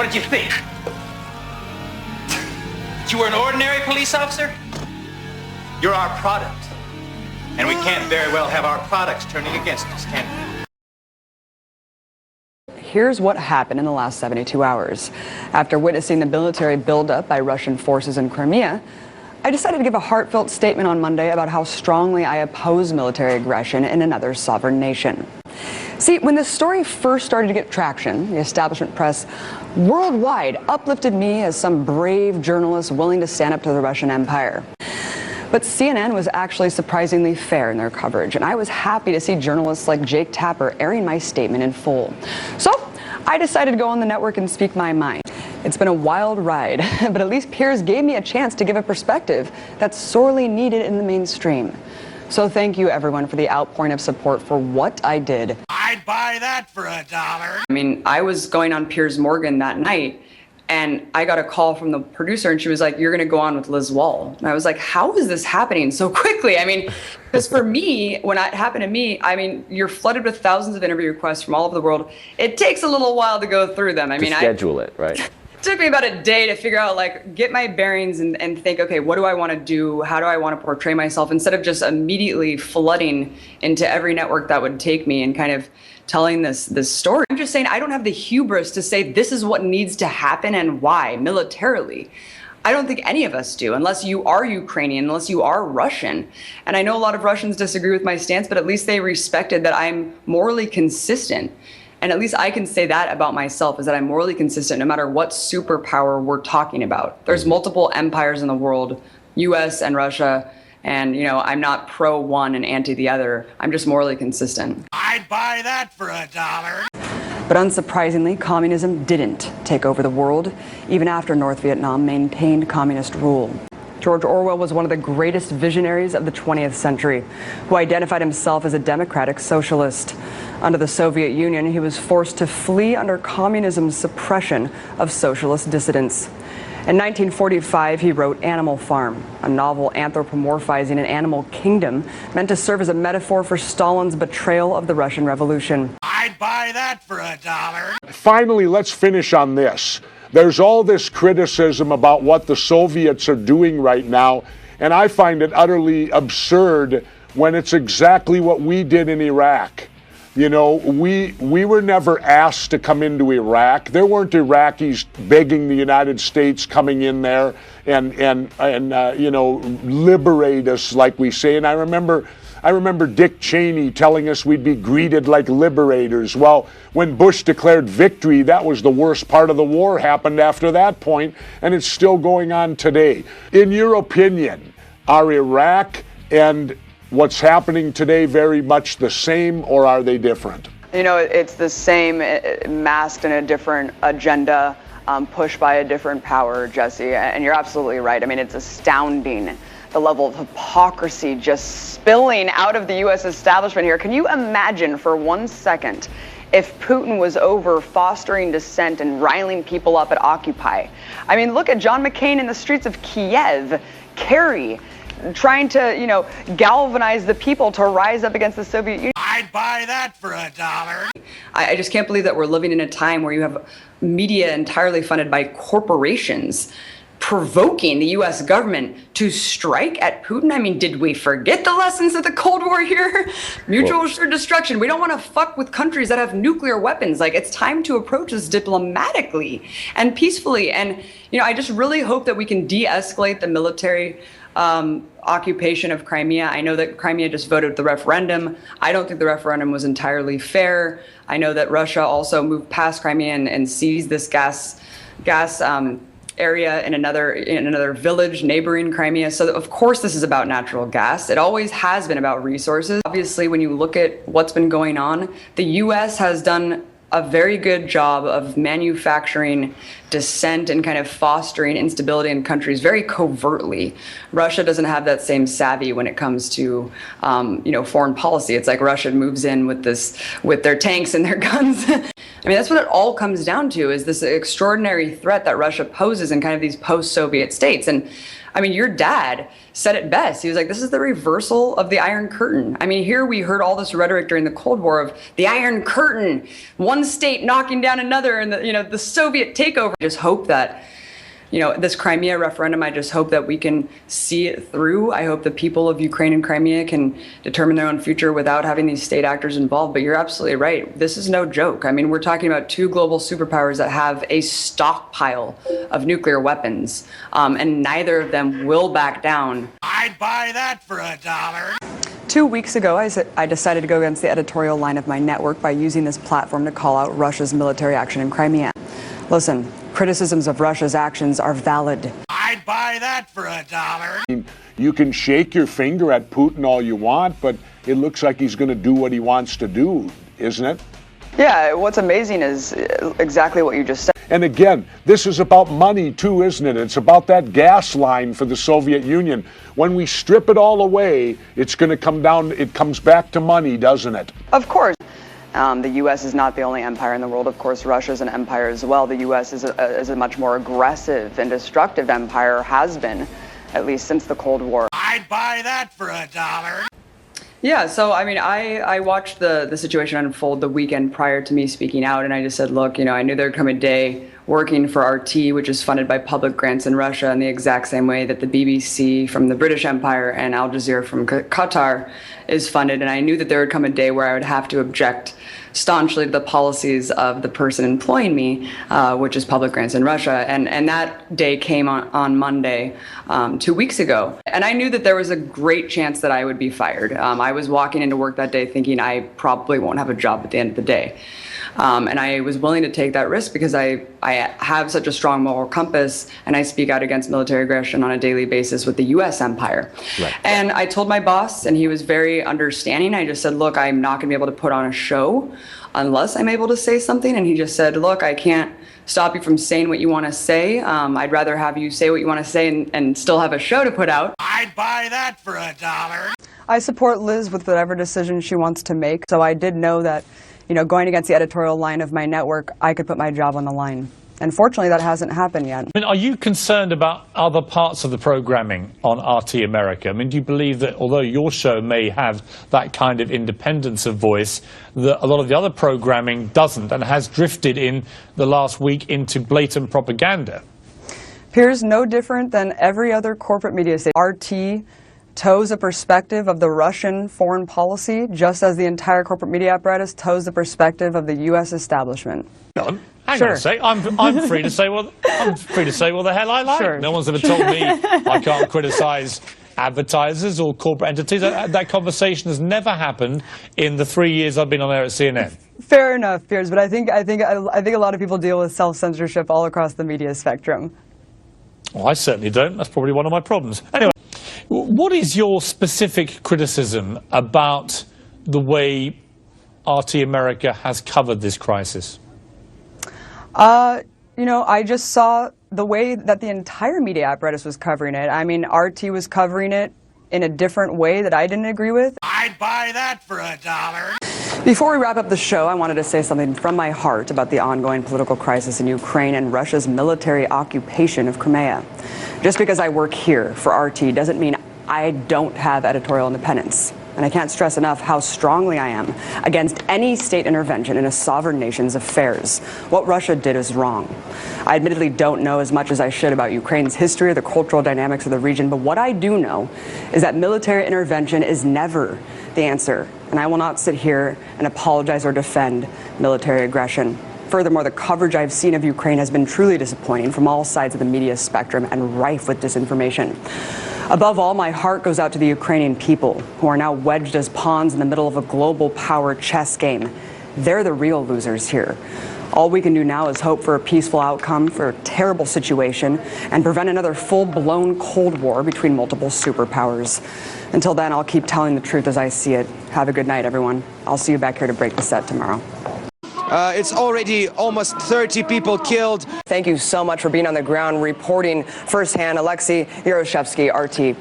What did you think? That you were an ordinary police officer? You're our product. And we can't very well have our products turning against us, can we? Here's what happened in the last 72 hours. After witnessing the military buildup by Russian forces in Crimea, I decided to give a heartfelt statement on Monday about how strongly I oppose military aggression in another sovereign nation. See, when this story first started to get traction, the establishment press worldwide uplifted me as some brave journalist willing to stand up to the Russian Empire. But CNN was actually surprisingly fair in their coverage, and I was happy to see journalists like Jake Tapper airing my statement in full. So I decided to go on the network and speak my mind. It's been a wild ride, but at least Piers gave me a chance to give a perspective that's sorely needed in the mainstream. So thank you, everyone, for the outpouring of support for what I did. I'd buy that for $1. I mean, I was going on Piers Morgan that night, and I got a call from the producer, and she was like, "You're going to go on with Liz Wahl." And I was like, how is this happening so quickly? I mean, because for me, when it happened to me, I mean, you're flooded with thousands of interview requests from all over the world. It takes a little while to go through them. I mean, schedule it, right? It took me about a day to figure out, like, get my bearings and think, okay, what do I want to do? How do I want to portray myself? Instead of just immediately flooding into every network that would take me and kind of telling this story. I'm just saying I don't have the hubris to say this is what needs to happen and why militarily. I don't think any of us do, unless you are Ukrainian, unless you are Russian. And I know a lot of Russians disagree with my stance, but at least they respected that I'm morally consistent. And at least I can say that about myself, is that I'm morally consistent no matter what superpower we're talking about. There's multiple empires in the world, US and Russia, and, you know, I'm not pro one and anti the other. I'm just morally consistent. I'd buy that for $1. But unsurprisingly, communism didn't take over the world, even after North Vietnam maintained communist rule. George Orwell was one of the greatest visionaries of the 20th century, who identified himself as a democratic socialist. Under the Soviet Union, he was forced to flee under communism's suppression of socialist dissidents. In 1945, he wrote Animal Farm, a novel anthropomorphizing an animal kingdom meant to serve as a metaphor for Stalin's betrayal of the Russian Revolution. I'd buy that for $1. Finally, let's finish on this. There's all this criticism about what the Soviets are doing right now, and I find it utterly absurd when it's exactly what we did in Iraq. You know, we were never asked to come into Iraq. There weren't Iraqis begging the United States coming in there and you know, liberate us, like we say. And I remember Dick Cheney telling us we'd be greeted like liberators. Well, when Bush declared victory, that was the worst part of the war happened after that point, and it's still going on today. In your opinion, are Iraq and what's happening today very much the same, or are they different? You know, it's the same, masked in a different agenda, pushed by a different power, Jesse, and you're absolutely right. I mean, it's astounding, the level of hypocrisy just spilling out of the U.S. establishment here. Can you imagine for 1 second if Putin was over fostering dissent and riling people up at Occupy? I mean, look at John McCain in the streets of Kiev, Kerry, trying to, you know, galvanize the people to rise up against the Soviet Union. I'd buy that for $1. I just can't believe that we're living in a time where you have media entirely funded by corporations provoking the U.S. government to strike at Putin. I mean, did we forget the lessons of the Cold War here? Mutual assured destruction. We don't want to fuck with countries that have nuclear weapons. Like, it's time to approach this diplomatically and peacefully. And, you know, I just really hope that we can de-escalate the military occupation of Crimea. I know that Crimea just voted the referendum. I don't think the referendum was entirely fair. I know that Russia also moved past Crimea and seized this gas area in another village neighboring Crimea. So of course this is about natural gas. It always has been about resources. Obviously, when you look at what's been going on, the US has done a very good job of manufacturing dissent and kind of fostering instability in countries very covertly. Russia doesn't have that same savvy when it comes to, you know, foreign policy. It's like Russia moves in with their tanks and their guns. I mean, that's what it all comes down to, is this extraordinary threat that Russia poses in kind of these post-Soviet states. And I mean, your dad said it best. He was like, this is the reversal of the Iron Curtain. I mean, here we heard all this rhetoric during the Cold War of the Iron Curtain, one state knocking down another, and the Soviet takeover. I just hope that, this Crimea referendum, I just hope that we can see it through. I hope the people of Ukraine and Crimea can determine their own future without having these state actors involved. But you're absolutely right. This is no joke. I mean, we're talking about two global superpowers that have a stockpile of nuclear weapons, and neither of them will back down. I'd buy that for $1. 2 weeks ago, I decided to go against the editorial line of my network by using this platform to call out Russia's military action in Crimea. Listen, criticisms of Russia's actions are valid. I'd buy that for $1. You can shake your finger at Putin all you want, but it looks like he's going to do what he wants to do, isn't it? Yeah, what's amazing is exactly what you just said. And again, this is about money too, isn't it? It's about that gas line for the Soviet Union. When we strip it all away, it's going to come down, it comes back to money, doesn't it? Of course. The U.S. is not the only empire in the world. Of course, Russia is an empire as well. The U.S. is a much more aggressive and destructive empire, has been, at least since the Cold War. I'd buy that for $1. Yeah, so I mean, I watched the situation unfold the weekend prior to me speaking out, and I just said, look, I knew there'd come a day working for RT, which is funded by public grants in Russia in the exact same way that the BBC from the British Empire and Al Jazeera from Qatar is funded, and I knew that there would come a day where I would have to object staunchly to the policies of the person employing me, which is public grants in Russia. And that day came on Monday 2 weeks ago. And I knew that there was a great chance that I would be fired. I was walking into work that day thinking I probably won't have a job at the end of the day. And I was willing to take that risk because I have such a strong moral compass, and I speak out against military aggression on a daily basis with the U.S. empire. Right. And I told my boss, and he was very understanding. I just said, look, I'm not going to be able to put on a show unless I'm able to say something. And he just said, look, I can't stop you from saying what you want to say. I'd rather have you say what you want to say and still have a show to put out. I'd buy that for $1. I support Liz with whatever decision she wants to make. So I did know that, going against the editorial line of my network, I could put my job on the line. And fortunately, that hasn't happened yet. I mean, are you concerned about other parts of the programming on RT America? I mean, do you believe that although your show may have that kind of independence of voice, that a lot of the other programming doesn't and has drifted in the last week into blatant propaganda? Piers, no different than every other corporate media station. RT toes a perspective of the Russian foreign policy, just as the entire corporate media apparatus toes the perspective of the U.S. establishment. Hang on a sec. I'm free to say what the hell I like. Sure. No one's ever told me I can't criticise advertisers or corporate entities. That conversation has never happened in the 3 years I've been on air at CNN. Fair enough, Piers, but I think a lot of people deal with self-censorship all across the media spectrum. Well, I certainly don't. That's probably one of my problems. Anyway, what is your specific criticism about the way RT America has covered this crisis? I just saw the way that the entire media apparatus was covering it. I mean, RT was covering it in a different way that I didn't agree with. I'd buy that for $1. Before we wrap up the show, I wanted to say something from my heart about the ongoing political crisis in Ukraine and Russia's military occupation of Crimea. Just because I work here for RT doesn't mean I don't have editorial independence. And I can't stress enough how strongly I am against any state intervention in a sovereign nation's affairs. What Russia did is wrong. I admittedly don't know as much as I should about Ukraine's history or the cultural dynamics of the region, but what I do know is that military intervention is never the answer. And I will not sit here and apologize or defend military aggression. Furthermore, the coverage I've seen of Ukraine has been truly disappointing from all sides of the media spectrum and rife with disinformation. Above all, my heart goes out to the Ukrainian people who are now wedged as pawns in the middle of a global power chess game. They're the real losers here. All we can do now is hope for a peaceful outcome for a terrible situation and prevent another full-blown Cold War between multiple superpowers. Until then, I'll keep telling the truth as I see it. Have a good night, everyone. I'll see you back here to break the set tomorrow. It's already almost 30 people killed. Thank you so much for being on the ground reporting firsthand. Alexei Yaroshevsky, RT.